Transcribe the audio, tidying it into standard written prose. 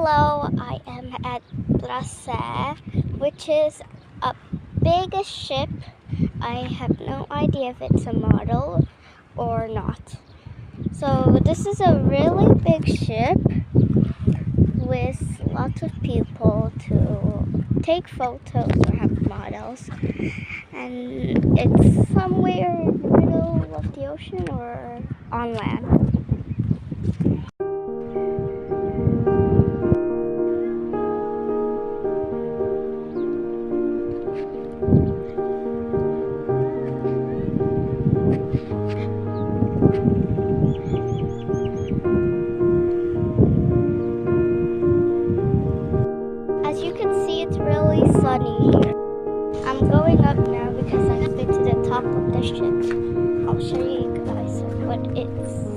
Hello, I am at Praser, which is a big ship. I have no idea if it's a model or not. So this is a really big ship with lots of people to take photos or have models. And it's somewhere in the middle of the ocean or on land. As you can see, it's really sunny here. I'm going up now because I've been to the top of the ship. I'll show you guys what it's